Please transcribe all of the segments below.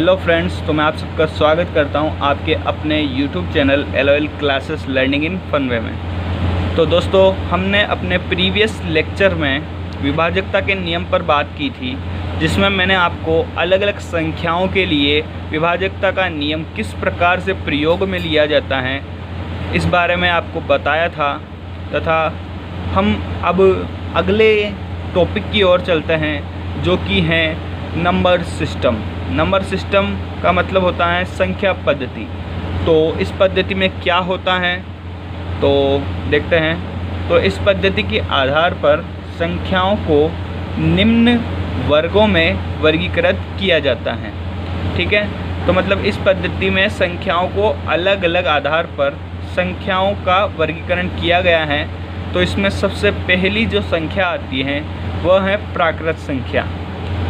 Hello friends, तो मैं आप सबका स्वागत करता हूं आपके अपने YouTube channel LOL classes learning in fun way में। तो दोस्तों, हमने अपने प्रीवियस लेक्चर में विभाजकता के नियम पर बात की थी, जिसमें मैंने आपको अलग अलग संख्याओं के लिए विभाजकता का नियम किस प्रकार से प्रयोग में लिया जाता है इस बारे में आपको बताया था। तथा हम अब अगले टॉपिक की ओर चलते हैं, जो कि है नंबर सिस्टम। नंबर सिस्टम का मतलब होता है संख्या पद्धति। तो इस पद्धति में क्या होता है तो देखते हैं। तो इस पद्धति के आधार पर संख्याओं को निम्न वर्गों में वर्गीकृत किया जाता है। ठीक है, तो मतलब इस पद्धति में संख्याओं को अलग अलग आधार पर संख्याओं का वर्गीकरण किया गया है। तो इसमें सबसे पहली जो संख्या आती है वह है प्राकृत संख्या,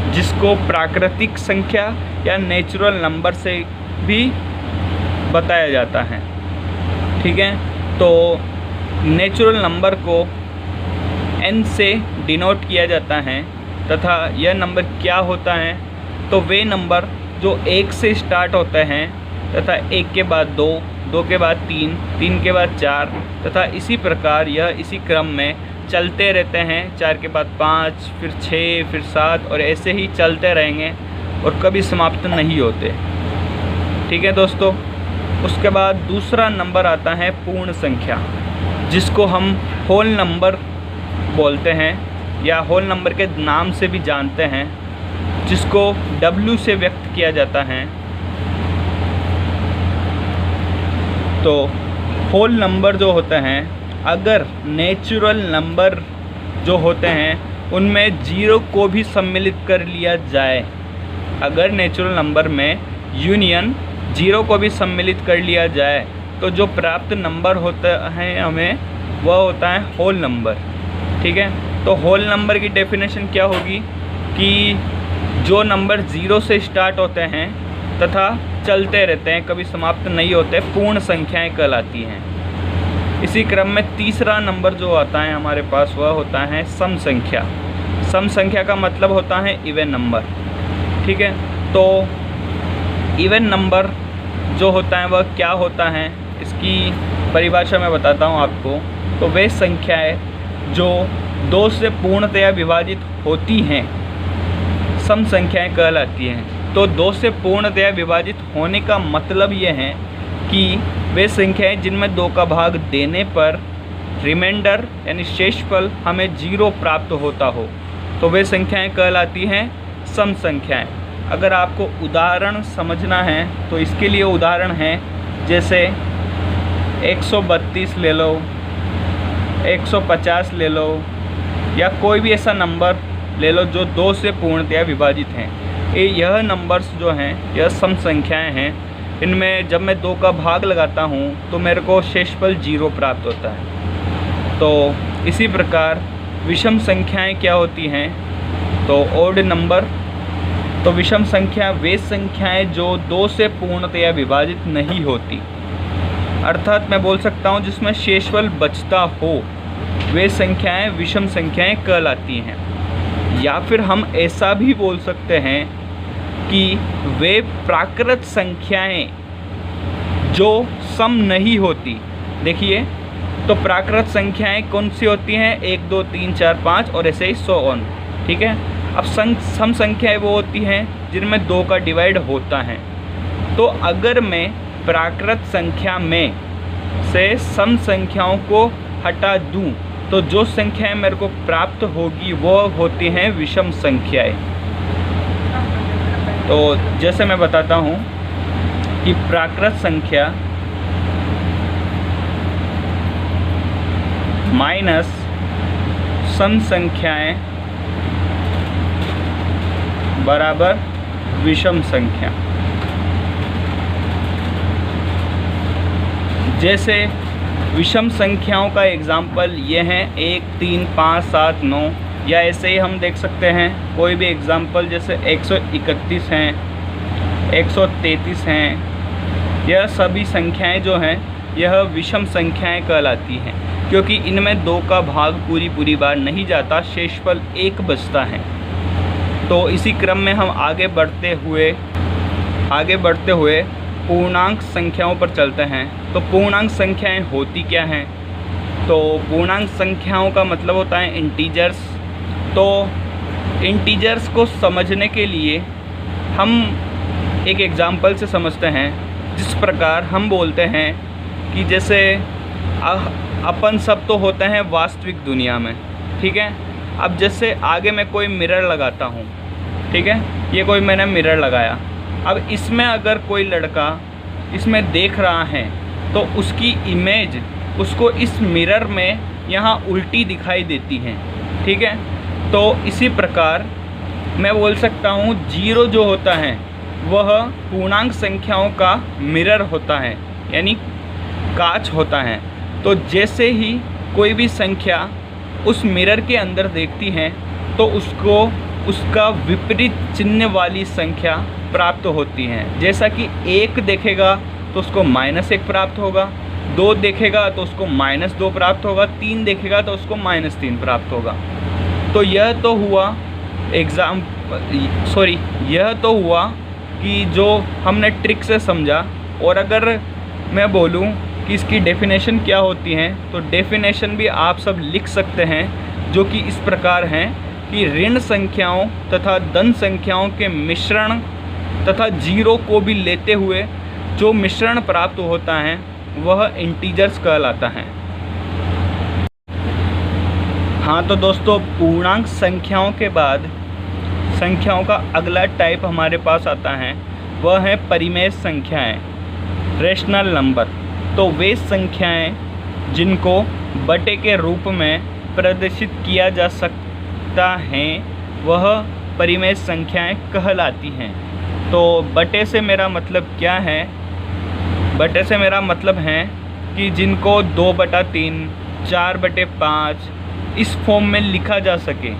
जिसको प्राकृतिक संख्या या नेचुरल नंबर से भी बताया जाता है। ठीक है, तो नेचुरल नंबर को n से डिनोट किया जाता है। तथा यह नंबर क्या होता है, तो वे नंबर जो 1 से स्टार्ट होते हैं तथा 1 के बाद 2, 2 के बाद 3, 3 के बाद 4 तथा इसी प्रकार यह इसी क्रम में चलते रहते हैं। 4 के बाद 5, फिर 6, फिर 7 और ऐसे ही चलते रहेंगे और कभी समाप्त नहीं होते। ठीक है दोस्तों, उसके बाद दूसरा नंबर आता है पूर्ण संख्या, जिसको हम होल नंबर बोलते हैं या होल नंबर के नाम से भी जानते हैं, जिसको W से व्यक्त किया जाता है। तो होल नंबर जो होते हैं, अगर नेचुरल नंबर जो होते हैं उनमें 0 को भी सम्मिलित कर लिया जाए, अगर नेचुरल नंबर में यूनियन 0 को भी सम्मिलित कर लिया जाए, तो जो प्राप्त नंबर होता है हमें वह होता है होल नंबर। ठीक है, तो होल नंबर की डेफिनेशन क्या होगी कि जो नंबर 0 से स्टार्ट होते हैं तथा चलते रहते हैं, कभी समाप्त नहीं होते, पूर्ण संख्याएं कहलाती हैं। इसी क्रम में तीसरा नंबर जो आता है हमारे पास वह होता है सम संख्या। सम संख्या का मतलब होता है इवन नंबर। ठीक है, तो इवन नंबर जो होता है वह क्या होता है, इसकी परिभाषा मैं बताता हूँ आपको। तो वे संख्याएं जो 2 से पूर्णतया विभाजित होती हैं सम संख्याएं कहलाती हैं। तो 2 से पूर्णतया विभाजित होने का मतलब ये है कि वे संख्याएं जिनमें 2 का भाग देने पर रिमाइंडर यानी शेषफल हमें 0 प्राप्त होता हो, तो वे संख्याएं कहलाती हैं सम संख्याएं। अगर आपको उदाहरण समझना है तो इसके लिए उदाहरण है, जैसे 132 ले लो, 150 ले लो, या कोई भी ऐसा नंबर ले लो जो 2 से पूर्णतया विभाजित हैं। यह नंबर्स जो हैं यह सम संख्याएं हैं। इनमें जब मैं 2 का भाग लगाता हूँ तो मेरे को शेषफल 0 प्राप्त होता है। तो इसी प्रकार विषम संख्याएं क्या होती हैं, तो ओड नंबर। तो विषम संख्या वे संख्याएं जो 2 से पूर्णतया विभाजित नहीं होती, अर्थात मैं बोल सकता हूँ जिसमें शेषफल बचता हो, वे संख्याएं विषम संख्याएं कहलाती हैं। या फिर हम ऐसा भी बोल सकते हैं कि वे प्राकृत संख्याएं जो सम नहीं होती। देखिए, तो प्राकृत संख्याएं कौन सी होती हैं, 1, 2, 3, 4, 5 और ऐसे ही सो ऑन। ठीक है, अब सम संख्याएं वो होती हैं जिनमें 2 का डिवाइड होता है। तो अगर मैं प्राकृत संख्या में से सम संख्याओं को हटा दूं, तो जो संख्याएं मेरे को प्राप्त होगी वो होती हैं विषम संख्याएं। तो जैसे मैं बताता हूँ कि प्राकृत संख्या माइनस सम संख्याएं बराबर विषम संख्या। जैसे विषम संख्याओं का एग्जाम्पल ये हैं 1, 3, 5, 7, 9, या ऐसे ही हम देख सकते हैं कोई भी एग्जाम्पल, जैसे 131 हैं, 133 हैं। यह सभी संख्याएं जो हैं यह विषम संख्याएं कहलाती हैं, क्योंकि इनमें 2 का भाग पूरी बार नहीं जाता, शेषफल 1 बचता है। तो इसी क्रम में हम आगे बढ़ते हुए आगे बढ़ते हुए पूर्णांक संख्याओं पर चलते हैं। तो पूर्णांक संख्याएं होती क्या हैं? तो पूर्णांक संख्याओं का मतलब होता है इंटीजर्स। तो इंटीजर्स को समझने के लिए हम एक एग्ज़ाम्पल से समझते हैं। जिस प्रकार हम बोलते हैं कि जैसे अपन सब तो होते हैं वास्तविक दुनिया में, ठीक है। अब जैसे आगे मैं कोई मिरर लगाता हूँ, ठीक है, ये कोई मैंने मिरर लगाया। अब इसमें अगर कोई लड़का इसमें देख रहा है तो उसकी इमेज उसको इस मिरर में यहाँ उल्टी दिखाई देती है, ठीक है। तो इसी प्रकार मैं बोल सकता हूँ 0 जो होता है वह पूर्णांक संख्याओं का मिरर होता है, यानी कांच होता है। तो जैसे ही कोई भी संख्या उस मिरर के अंदर देखती है तो उसको उसका विपरीत चिन्ह वाली संख्या प्राप्त होती है। जैसा कि 1 देखेगा तो उसको -1 प्राप्त होगा, 2 देखेगा तो उसको -2 प्राप्त होगा, 3 देखेगा तो उसको -3 प्राप्त होगा। तो यह तो हुआ यह तो हुआ कि जो हमने ट्रिक से समझा। और अगर मैं बोलूं कि इसकी डेफिनेशन क्या होती है तो डेफिनेशन भी आप सब लिख सकते हैं, जो कि इस प्रकार हैं कि ऋण संख्याओं तथा धन संख्याओं के मिश्रण तथा 0 को भी लेते हुए जो मिश्रण प्राप्त होता है वह इंटीजर्स कहलाता है। हाँ तो दोस्तों, पूर्णांक संख्याओं के बाद संख्याओं का अगला टाइप हमारे पास आता है, वह है परिमेय संख्याएं, रेशनल नंबर। तो वे संख्याएं जिनको बटे के रूप में प्रदर्शित किया जा सकता है वह परिमेय संख्याएं कहलाती हैं। तो बटे से मेरा मतलब क्या है? बटे से मेरा मतलब है कि जिनको 2/3, 4/5 इस फॉर्म में लिखा जा सके।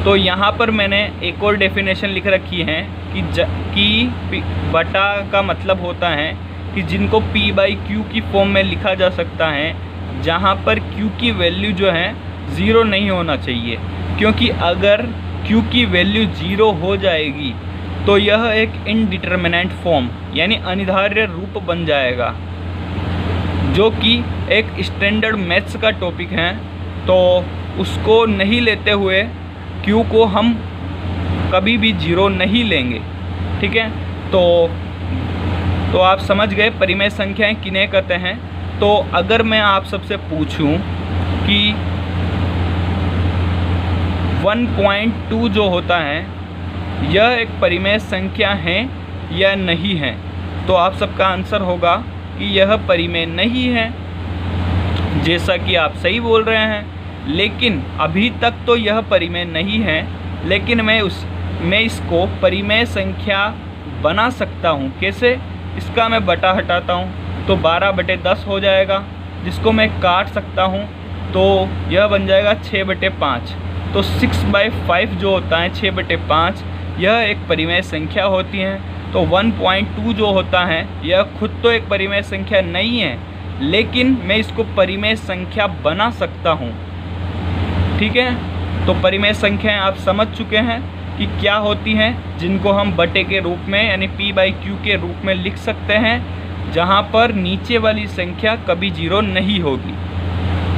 तो यहाँ पर मैंने एक और डेफिनेशन लिख रखी है कि बटा का मतलब होता है कि जिनको p/q की फॉर्म में लिखा जा सकता है, जहाँ पर q की वैल्यू जो है 0 नहीं होना चाहिए, क्योंकि अगर q की वैल्यू 0 हो जाएगी तो यह एक इनडिटर्मिनेंट फॉर्म यानी अनिर्धार्य रूप बन जाएगा, जो कि एक स्टैंडर्ड मैथ्स का टॉपिक है। तो उसको नहीं लेते हुए q को हम कभी भी 0 नहीं लेंगे, ठीक है। तो आप समझ गए परिमेय संख्याएं किन्हें कहते हैं। तो अगर मैं आप सबसे पूछूं कि 1.2 जो होता है यह एक परिमेय संख्या है या नहीं है, तो आप सबका आंसर होगा कि यह परिमेय नहीं है। जैसा कि आप सही बोल रहे हैं, लेकिन अभी तक तो यह परिमेय नहीं है, लेकिन मैं इसको परिमेय संख्या बना सकता हूँ। कैसे? इसका मैं बटा हटाता हूँ तो 12/10 हो जाएगा, जिसको मैं काट सकता हूँ तो यह बन जाएगा 6/5। तो 6/5 जो होता है 6/5, यह एक परिमेय संख्या होती है। तो 1.2 जो होता है यह खुद तो एक परिमेय संख्या नहीं है, लेकिन मैं इसको परिमेय संख्या बना सकता हूँ, ठीक है। तो परिमेय संख्याएं आप समझ चुके हैं कि क्या होती हैं, जिनको हम बटे के रूप में यानी p/q के रूप में लिख सकते हैं, जहाँ पर नीचे वाली संख्या कभी 0 नहीं होगी।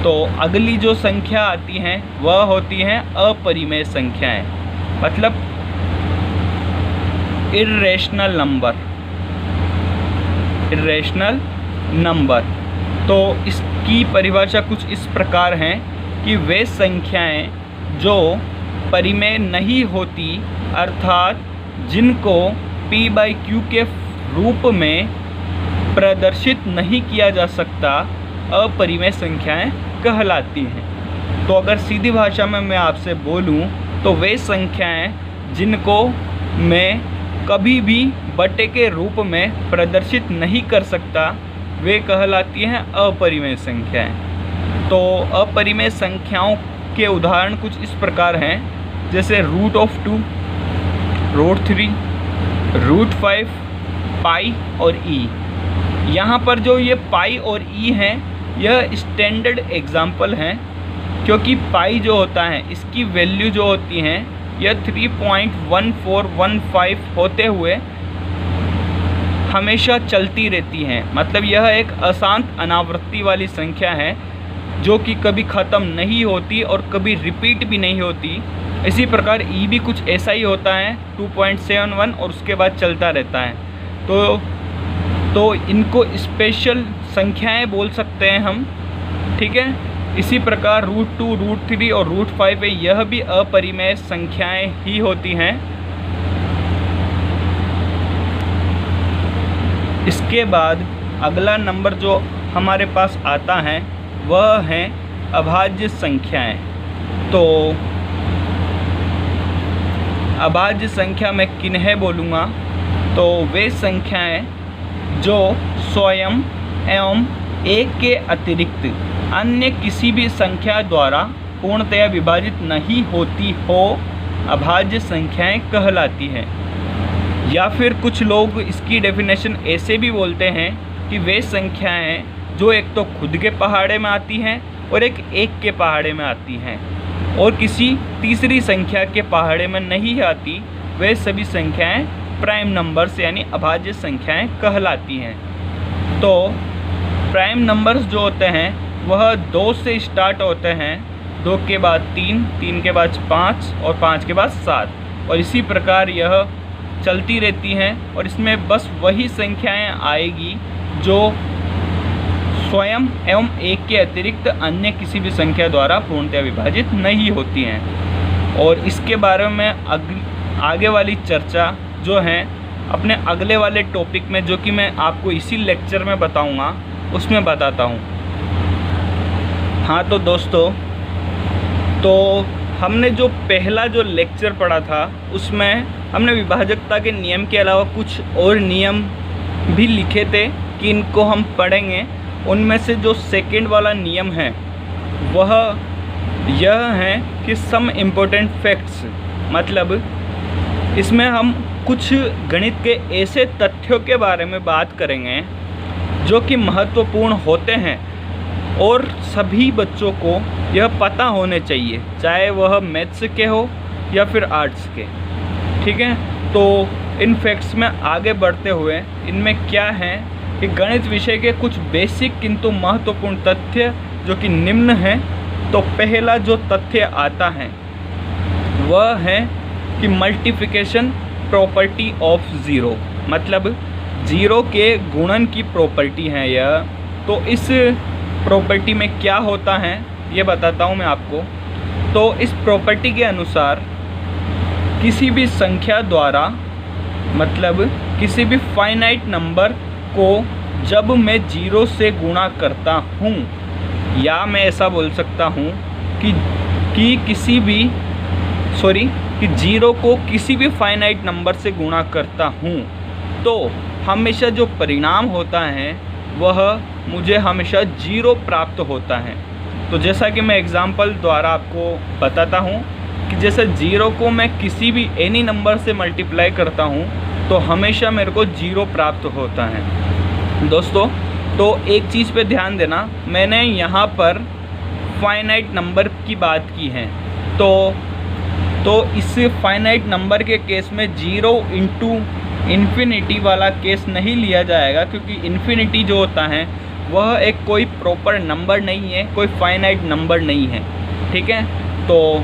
तो अगली जो संख्या आती हैं वह होती हैं अपरिमेय संख्याएं, मतलब इर्रेशनल नंबर। तो इसकी परिभाषा कुछ इस प्रकार है कि वे संख्याएं जो परिमेय नहीं होती, अर्थात जिनको p/q के रूप में प्रदर्शित नहीं किया जा सकता, अपरिमेय संख्याएं कहलाती हैं। तो अगर सीधी भाषा में मैं आपसे बोलूं तो वे संख्याएं जिनको मैं कभी भी बटे के रूप में प्रदर्शित नहीं कर सकता, वे कहलाती हैं अपरिमेय संख्याएं। तो अपरिमेय संख्याओं के उदाहरण कुछ इस प्रकार हैं, जैसे √2, √3, √5, पाई और ई। यहाँ पर जो ये पाई और ई हैं यह स्टैंडर्ड एग्जाम्पल हैं, क्योंकि पाई जो होता है इसकी वैल्यू जो होती हैं यह 3.1415 होते हुए हमेशा चलती रहती हैं। मतलब यह एक अशांत अनावृत्ति वाली संख्या है जो कि कभी ख़त्म नहीं होती और कभी रिपीट भी नहीं होती। इसी प्रकार ई भी कुछ ऐसा ही होता है 2.71 और उसके बाद चलता रहता है। तो इनको स्पेशल संख्याएं बोल सकते हैं हम, ठीक है। इसी प्रकार √2, √3 और √5 है, यह भी अपरिमेय संख्याएं ही होती हैं। इसके बाद अगला नंबर जो हमारे पास आता है वह है अभाज्य संख्याएं। तो अभाज्य संख्या मैं किन्हें बोलूँगा, तो वे संख्याएं जो स्वयं एवं एक के अतिरिक्त अन्य किसी भी संख्या द्वारा पूर्णतया विभाजित नहीं होती हो, अभाज्य संख्याएं कहलाती हैं। या फिर कुछ लोग इसकी डेफिनेशन ऐसे भी बोलते हैं कि वे संख्याएं जो एक तो खुद के पहाड़े में आती हैं और एक के पहाड़े में आती हैं और किसी तीसरी संख्या के पहाड़े में नहीं आती, वे सभी संख्याएं प्राइम नंबर्स यानी अभाज्य संख्याएं कहलाती हैं। तो प्राइम नंबर्स जो होते हैं वह 2 से स्टार्ट होते हैं, 2 के बाद 3, 3 के बाद 5 और 5 के बाद 7 और इसी प्रकार यह चलती रहती हैं। और इसमें बस वही संख्याएं आएगी जो स्वयं एवं एक के अतिरिक्त अन्य किसी भी संख्या द्वारा पूर्णतया विभाजित नहीं होती हैं। और इसके बारे में आगे वाली चर्चा जो है अपने अगले वाले टॉपिक में, जो कि मैं आपको इसी लेक्चर में बताऊंगा, उसमें बताता हूं। हाँ तो दोस्तों, तो हमने जो पहला जो लेक्चर पढ़ा था उसमें हमने विभाजकता के नियम के अलावा कुछ और नियम भी लिखे थे कि इनको हम पढ़ेंगे। उनमें से जो सेकंड वाला नियम है वह यह है कि सम इम्पोर्टेंट फैक्ट्स, मतलब इसमें हम कुछ गणित के ऐसे तथ्यों के बारे में बात करेंगे जो कि महत्वपूर्ण होते हैं और सभी बच्चों को यह पता होने चाहिए, चाहे वह मैथ्स के हो या फिर आर्ट्स के, ठीक है। तो इन फैक्ट्स में आगे बढ़ते हुए इनमें क्या है कि गणित विषय के कुछ बेसिक किंतु महत्वपूर्ण तथ्य जो कि निम्न हैं। तो पहला जो तथ्य आता है वह है कि मल्टीप्लिकेशन प्रॉपर्टी ऑफ ज़ीरो, मतलब ज़ीरो के गुणन की प्रॉपर्टी है यह। तो इस प्रॉपर्टी में क्या होता है ये बताता हूँ मैं आपको। तो इस प्रॉपर्टी के अनुसार किसी भी संख्या द्वारा, मतलब किसी भी फाइनाइट नंबर को जब मैं 0 से गुणा करता हूँ, या मैं ऐसा बोल सकता हूँ कि किसी भी कि 0 को किसी भी फाइनाइट नंबर से गुणा करता हूँ, तो हमेशा जो परिणाम होता है वह मुझे हमेशा 0 प्राप्त होता है। तो जैसा कि मैं एग्जांपल द्वारा आपको बताता हूँ कि जैसे 0 को मैं किसी भी एनी नंबर से मल्टीप्लाई करता हूँ तो हमेशा मेरे को 0 प्राप्त होता है। दोस्तों, तो एक चीज़ पे ध्यान देना, मैंने यहाँ पर फाइनाइट नंबर की बात की है। तो इस फाइनाइट नंबर के केस में 0 इंटू इन्फिनिटी वाला केस नहीं लिया जाएगा, क्योंकि इन्फिनिटी जो होता है वह एक कोई प्रॉपर नंबर नहीं है, कोई फाइनाइट नंबर नहीं है, ठीक है। तो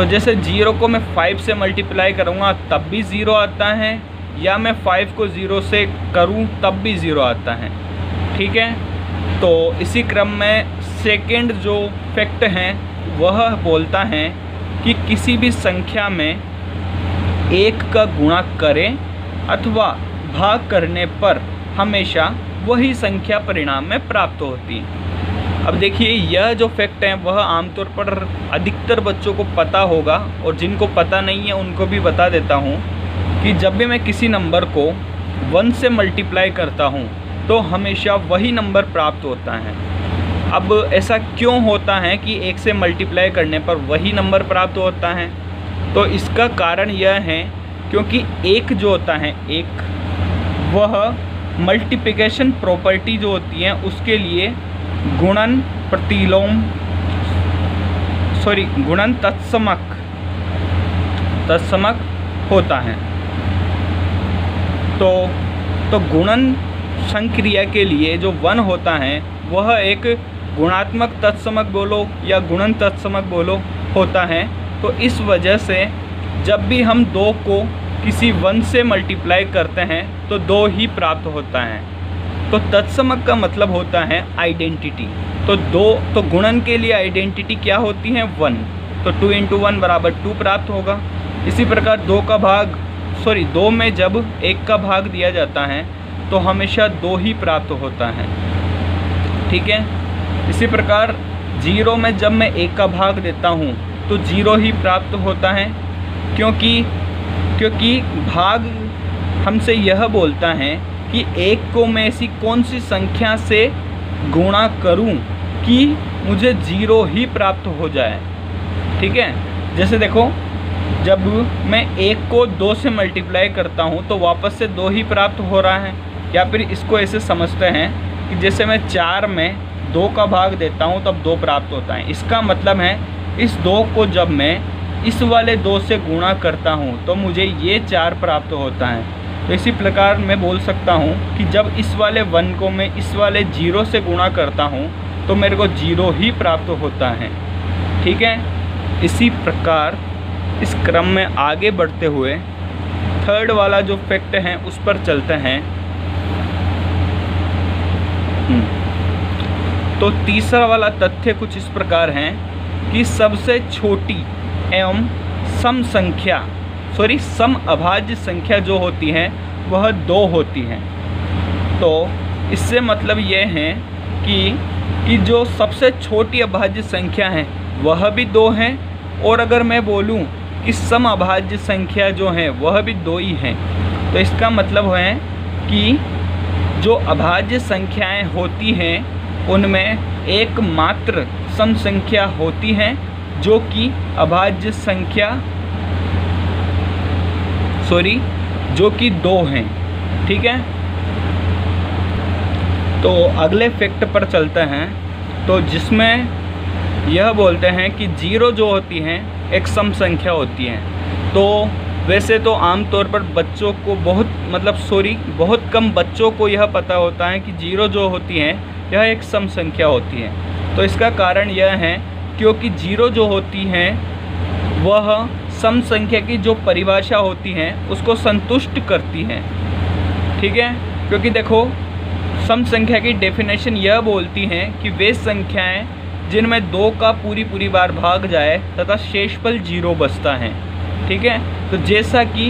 जैसे 0 को मैं 5 से मल्टीप्लाई करूँगा तब भी 0 आता है, या मैं 5 को 0 से करूँ तब भी 0 आता है, ठीक है। तो इसी क्रम में सेकंड जो फैक्ट है वह बोलता है कि किसी भी संख्या में 1 का गुणा करें अथवा भाग करने पर हमेशा वही संख्या परिणाम में प्राप्त होती है। अब देखिए, यह जो फैक्ट है वह आमतौर पर अधिकतर बच्चों को पता होगा, और जिनको पता नहीं है उनको भी बता देता हूँ कि जब भी मैं किसी नंबर को 1 से मल्टीप्लाई करता हूँ तो हमेशा वही नंबर प्राप्त होता है। अब ऐसा क्यों होता है कि 1 से मल्टीप्लाई करने पर वही नंबर प्राप्त होता है? तो इसका कारण यह है क्योंकि 1 जो होता है, वह मल्टीप्लिकेशन प्रॉपर्टी जो होती है उसके लिए गुणन तत्समक तत्समक होता है। तो गुणन संक्रिया के लिए जो 1 होता है वह एक गुणात्मक तत्समक बोलो या गुणन तत्समक बोलो होता है। तो इस वजह से जब भी हम 2 को किसी 1 से मल्टीप्लाई करते हैं तो 2 ही प्राप्त होता है। तो तत्समक का मतलब होता है आइडेंटिटी। तो गुणन के लिए आइडेंटिटी क्या होती है? 1। तो 2 × 1 = 2 प्राप्त होगा। इसी प्रकार 2 में जब 1 का भाग दिया जाता है तो हमेशा 2 ही प्राप्त होता है। ठीक है। इसी प्रकार 0 में जब मैं 1 का भाग देता हूँ तो 0 ही प्राप्त होता है, क्योंकि भाग हमसे यह बोलता है कि 1 को मैं ऐसी कौन सी संख्या से गुणा करूं कि मुझे 0 ही प्राप्त हो जाए। ठीक है। जैसे देखो, जब मैं 1 को 2 से मल्टीप्लाई करता हूं तो वापस से 2 ही प्राप्त हो रहा है। या फिर इसको ऐसे समझते हैं कि जैसे मैं 4 में 2 का भाग देता हूं तब 2 प्राप्त होता है। इसका मतलब है इस 2 को जब मैं इस वाले 2 से गुणा करता हूं तो मुझे ये 4 प्राप्त होता है। तो इसी प्रकार मैं बोल सकता हूं कि जब इस वाले 1 को मैं इस वाले 0 से गुणा करता हूं तो मेरे को 0 ही प्राप्त होता है। ठीक है। इसी प्रकार इस क्रम में आगे बढ़ते हुए थर्ड वाला जो फैक्ट है उस पर चलते हैं। तो तीसरा वाला तथ्य कुछ इस प्रकार है कि सबसे छोटी एवं सम अभाज्य संख्या जो होती है वह 2 होती है। तो इससे मतलब ये है कि जो सबसे छोटी अभाज्य संख्या है वह भी 2 है, और अगर मैं बोलूं कि सम अभाज्य संख्या जो है वह भी 2 ही है। तो इसका मतलब है कि जो अभाज्य संख्याएं होती हैं उनमें एकमात्र सम संख्या होती है जो कि जो कि 2 हैं। ठीक है। तो अगले फैक्ट पर चलते हैं, तो जिसमें यह बोलते हैं कि 0 जो होती हैं एक सम संख्या होती है। तो वैसे तो आमतौर पर बच्चों को बहुत कम बच्चों को यह पता होता है कि 0 जो होती है यह एक सम संख्या होती है। तो इसका कारण यह है क्योंकि 0 जो होती है वह सम संख्या की जो परिभाषा होती है उसको संतुष्ट करती है। ठीक है। क्योंकि देखो, सम संख्या की डेफिनेशन यह बोलती है कि वे संख्याएं जिनमें 2 का पूरी बार भाग जाए तथा शेषफल 0 बचता है। ठीक है। तो जैसा कि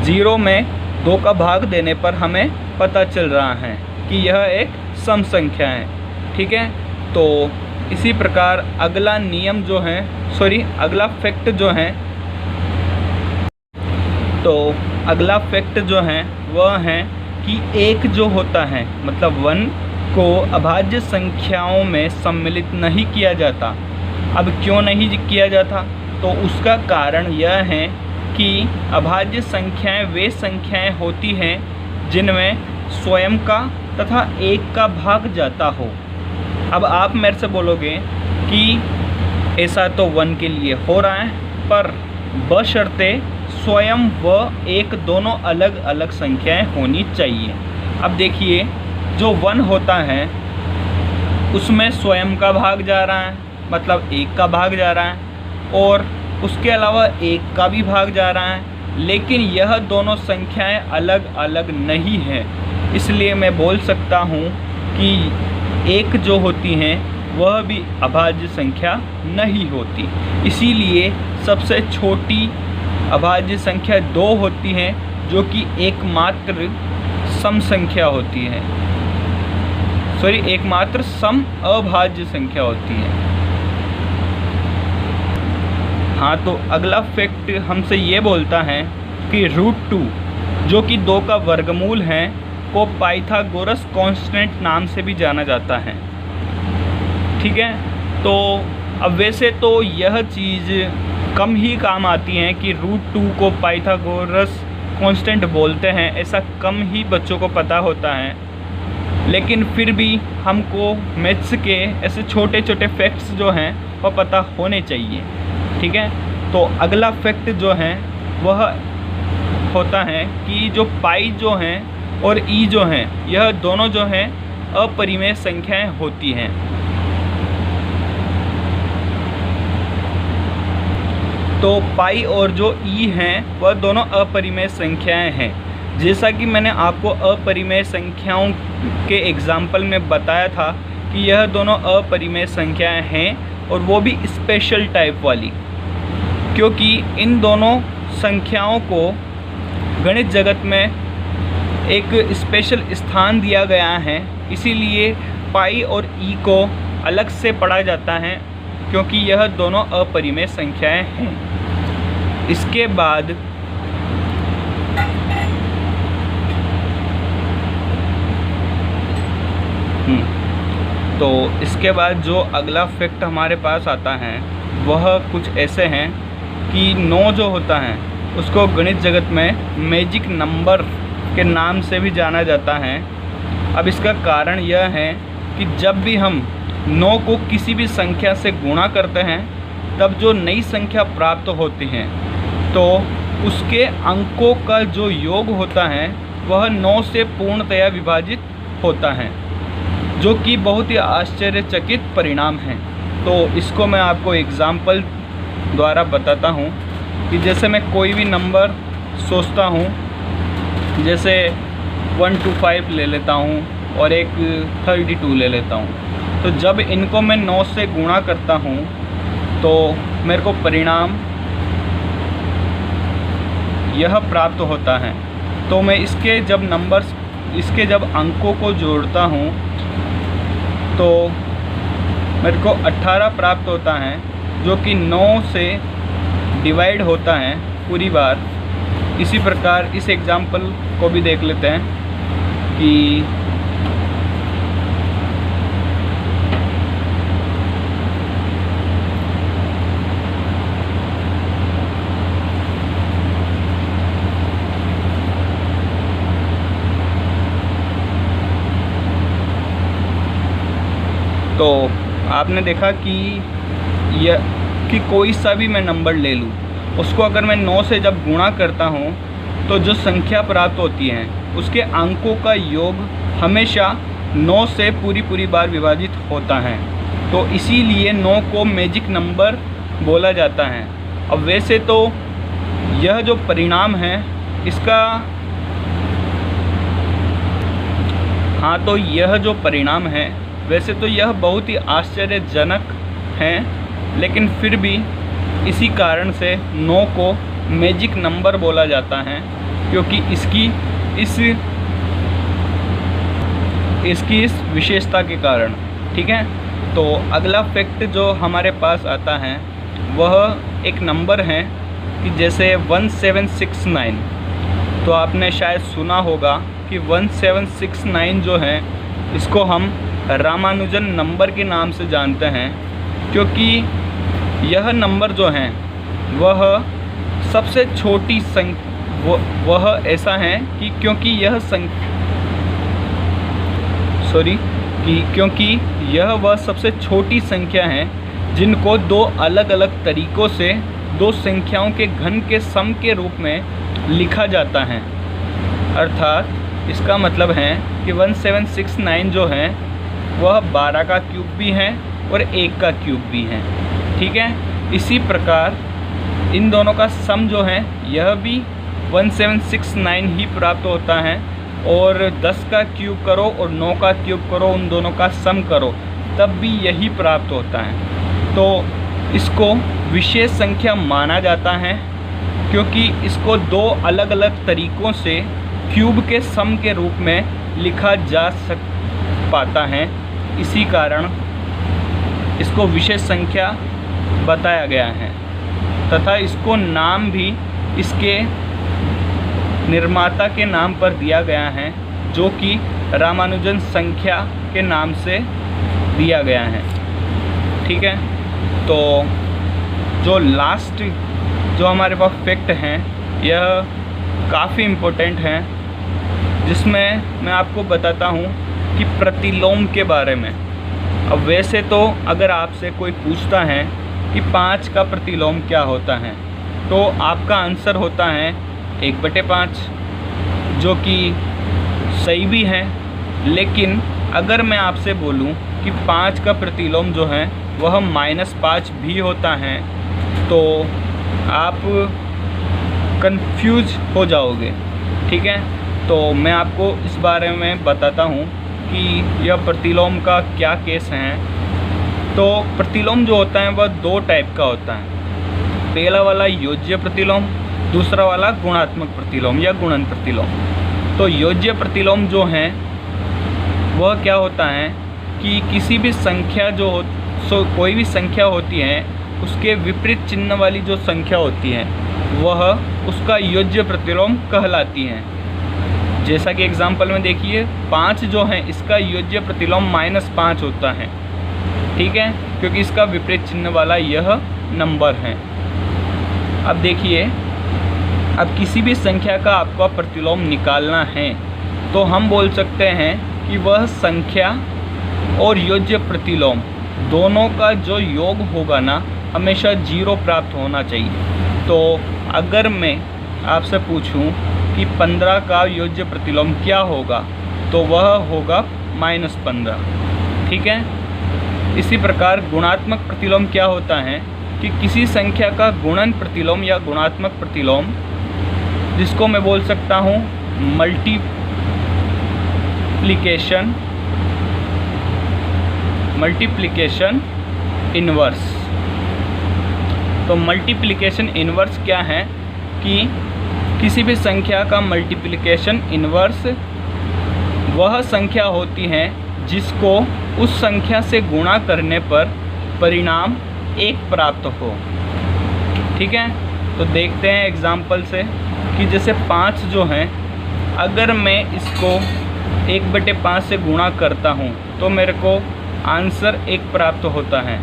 0 में 2 का भाग देने पर हमें पता चल रहा है कि यह एक सम संख्या है। ठीक है। तो इसी प्रकार अगला फैक्ट जो है वह है कि 1 जो होता है मतलब 1 को अभाज्य संख्याओं में सम्मिलित नहीं किया जाता। अब क्यों नहीं किया जाता? तो उसका कारण यह है कि अभाज्य संख्याएं वे संख्याएं होती हैं जिनमें स्वयं का तथा 1 का भाग जाता हो। अब आप मेरे से बोलोगे कि ऐसा तो 1 के लिए हो रहा है, पर बशर्ते स्वयं व 1 दोनों अलग अलग संख्याएं होनी चाहिए। अब देखिए, जो 1 होता है उसमें स्वयं का भाग जा रहा है मतलब 1 का भाग जा रहा है, और उसके अलावा 1 का भी भाग जा रहा है, लेकिन यह दोनों संख्याएं अलग अलग नहीं हैं। इसलिए मैं बोल सकता हूँ कि 1 जो होती हैं वह भी अभाज्य संख्या नहीं होती। इसीलिए सबसे छोटी अभाज्य संख्या 2 होती है जो कि एकमात्र सम संख्या होती है, एकमात्र सम अभाज्य संख्या होती है। हाँ, तो अगला फैक्ट हमसे ये बोलता है कि √2 जो कि 2 का वर्गमूल है को पाइथागोरस कांस्टेंट नाम से भी जाना जाता है। ठीक है। तो अब वैसे तो यह चीज़ कम ही काम आती है कि √2 को पाइथागोरस कांस्टेंट बोलते हैं, ऐसा कम ही बच्चों को पता होता है। लेकिन फिर भी हमको मैथ्स के ऐसे छोटे छोटे फैक्ट्स जो हैं वह पता होने चाहिए। ठीक है, तो अगला फैक्ट जो है वह होता है कि जो पाई जो हैं और ई जो हैं यह दोनों जो हैं अपरिमेय संख्याएं होती हैं। तो पाई और जो ई हैं वह दोनों अपरिमेय संख्याएं हैं। जैसा कि मैंने आपको अपरिमेय संख्याओं के एग्जाम्पल में बताया था कि यह दोनों अपरिमेय संख्याएं हैं और वो भी स्पेशल टाइप वाली, क्योंकि इन दोनों संख्याओं को गणित जगत में एक स्पेशल स्थान दिया गया है, इसीलिए पाई और ई को अलग से पढ़ा जाता है क्योंकि यह दोनों अपरिमेय संख्याएं हैं। इसके बाद जो अगला फैक्ट हमारे पास आता है वह कुछ ऐसे हैं कि 9 जो होता है उसको गणित जगत में मैजिक नंबर के नाम से भी जाना जाता है। अब इसका कारण यह है कि जब भी हम 9 को किसी भी संख्या से गुणा करते हैं तब जो नई संख्या प्राप्त होती है तो उसके अंकों का जो योग होता है वह 9 से पूर्णतया विभाजित होता है, जो कि बहुत ही आश्चर्यचकित परिणाम है। तो इसको मैं आपको एग्जाम्पल द्वारा बताता हूँ कि जैसे मैं कोई भी नंबर सोचता हूँ, जैसे 1 to 5 ले लेता हूँ और एक 32 ले लेता हूँ, तो जब इनको मैं 9 से गुणा करता हूँ तो मेरे को परिणाम यह प्राप्त होता है। तो मैं इसके जब अंकों को जोड़ता हूँ तो मेरे को 18 प्राप्त होता है, जो कि 9 से डिवाइड होता है पूरी बार। इसी प्रकार इस एग्जाम्पल को भी देख लेते हैं कि तो आपने देखा कि कोई सा भी मैं नंबर ले लूँ, उसको अगर मैं 9 से जब गुणा करता हूँ तो जो संख्या प्राप्त होती है उसके अंकों का योग हमेशा 9 से पूरी बार विभाजित होता है। तो इसीलिए 9 को मैजिक नंबर बोला जाता है। अब वैसे तो यह जो परिणाम है इसका यह जो परिणाम है वैसे तो यह बहुत ही आश्चर्यजनक है, लेकिन फिर भी इसी कारण से 9 को मैजिक नंबर बोला जाता है, क्योंकि इसकी इस विशेषता के कारण। ठीक है, तो अगला फैक्ट जो हमारे पास आता है वह एक नंबर है कि जैसे 1769, तो आपने शायद सुना होगा कि 1769 जो है इसको हम रामानुजन नंबर के नाम से जानते हैं, क्योंकि यह नंबर जो है वह सबसे छोटी वह ऐसा है कि क्योंकि यह वह सबसे छोटी संख्या है जिनको 2 अलग अलग तरीक़ों से 2 संख्याओं के घन के सम के रूप में लिखा जाता है। अर्थात इसका मतलब है कि 1769 जो है वह 12 का क्यूब भी है और 1 का क्यूब भी है। ठीक है, इसी प्रकार इन दोनों का सम जो है यह भी 1769 ही प्राप्त होता है, और 10 का क्यूब करो और 9 का क्यूब करो, उन दोनों का सम करो तब भी यही प्राप्त होता है। तो इसको विशेष संख्या माना जाता है क्योंकि इसको 2 अलग अलग तरीक़ों से क्यूब के सम के रूप में लिखा जा पाता है। इसी कारण इसको विशेष संख्या बताया गया है तथा इसको नाम भी इसके निर्माता के नाम पर दिया गया है, जो कि रामानुजन संख्या के नाम से दिया गया है। ठीक है, तो जो लास्ट जो हमारे पास फैक्ट हैं यह काफ़ी इम्पोर्टेंट है, जिसमें मैं आपको बताता हूँ कि प्रतिलोम के बारे में। अब वैसे तो अगर आपसे कोई पूछता है कि 5 का प्रतिलोम क्या होता है, तो आपका आंसर होता है 1/5, जो कि सही भी है। लेकिन अगर मैं आपसे बोलूं कि 5 का प्रतिलोम जो है वह -5 भी होता है, तो आप कंफ्यूज हो जाओगे। ठीक है, तो मैं आपको इस बारे में बताता हूँ कि यह प्रतिलोम का क्या केस है। तो प्रतिलोम जो होता है वह 2 टाइप का होता है। पहला वाला योज्य प्रतिलोम, दूसरा वाला गुणात्मक प्रतिलोम या गुणन प्रतिलोम। तो योज्य प्रतिलोम जो है वह क्या होता है कि किसी भी संख्या कोई भी संख्या होती है, उसके विपरीत चिन्ह वाली जो संख्या होती है वह उसका योज्य प्रतिलोम कहलाती है। जैसा कि एग्जाम्पल में देखिए, 5 जो है इसका योज्य प्रतिलोम -5 होता है। ठीक है, क्योंकि इसका विपरीत चिन्ह वाला यह नंबर है। अब देखिए, अब किसी भी संख्या का आपको प्रतिलोम निकालना है तो हम बोल सकते हैं कि वह संख्या और योज्य प्रतिलोम दोनों का जो योग होगा ना, हमेशा 0 प्राप्त होना चाहिए। तो अगर मैं आपसे पूछूं कि 15 का योज्य प्रतिलोम क्या होगा, तो वह होगा -15। ठीक है, इसी प्रकार गुणात्मक प्रतिलोम क्या होता है कि किसी संख्या का गुणन प्रतिलोम या गुणात्मक प्रतिलोम, जिसको मैं बोल सकता हूँ मल्टीप्लिकेशन इन्वर्स। तो मल्टीप्लिकेशन इन्वर्स क्या है कि किसी भी संख्या का मल्टीप्लिकेशन इन्वर्स वह संख्या होती है जिसको उस संख्या से गुणा करने पर परिणाम 1 प्राप्त हो। ठीक है, तो देखते हैं एग्जाम्पल से कि जैसे 5 जो है, अगर मैं इसको 1/5 से गुणा करता हूँ तो मेरे को आंसर 1 प्राप्त होता है।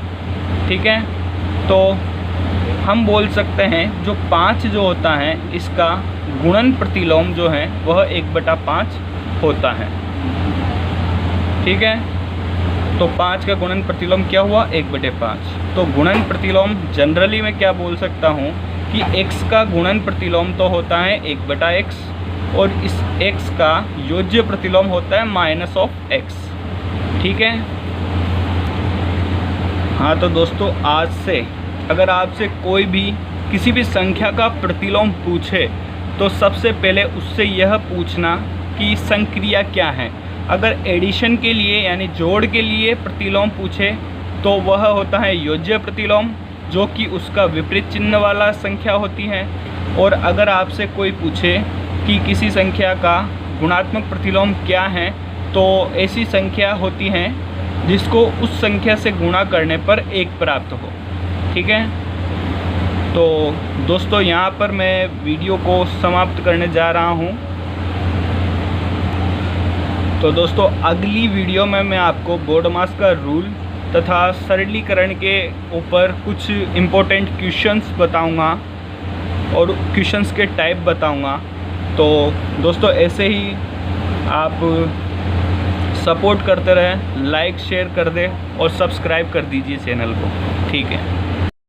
ठीक है, तो हम बोल सकते हैं जो 5 जो होता है इसका गुणन प्रतिलोम जो है वह 1/5 होता है। ठीक है, तो 5 का गुणन प्रतिलोम क्या हुआ? 1/5। तो गुणन प्रतिलोम जनरली मैं क्या बोल सकता हूँ कि x का गुणन प्रतिलोम तो होता है 1/x, और इस x का योज्य प्रतिलोम होता है -x। ठीक है, हाँ तो दोस्तों, आज से अगर आपसे कोई भी किसी भी संख्या का प्रतिलोम पूछे तो सबसे पहले उससे यह पूछना कि संक्रिया क्या है। अगर एडिशन के लिए यानी जोड़ के लिए प्रतिलोम पूछे तो वह होता है योज्य प्रतिलोम, जो कि उसका विपरीत चिन्ह वाला संख्या होती है। और अगर आपसे कोई पूछे कि किसी संख्या का गुणात्मक प्रतिलोम क्या है, तो ऐसी संख्या होती है जिसको उस संख्या से गुणा करने पर 1 प्राप्त हो। ठीक है, तो दोस्तों यहाँ पर मैं वीडियो को समाप्त करने जा रहा हूँ। तो दोस्तों, अगली वीडियो में मैं आपको बोर्डमास का रूल तथा सरलीकरण के ऊपर कुछ इम्पोर्टेंट क्वेश्चंस बताऊंगा और क्वेश्चंस के टाइप बताऊंगा। तो दोस्तों, ऐसे ही आप सपोर्ट करते रहें, लाइक शेयर कर दें और सब्सक्राइब कर दीजिए चैनल को। ठीक है।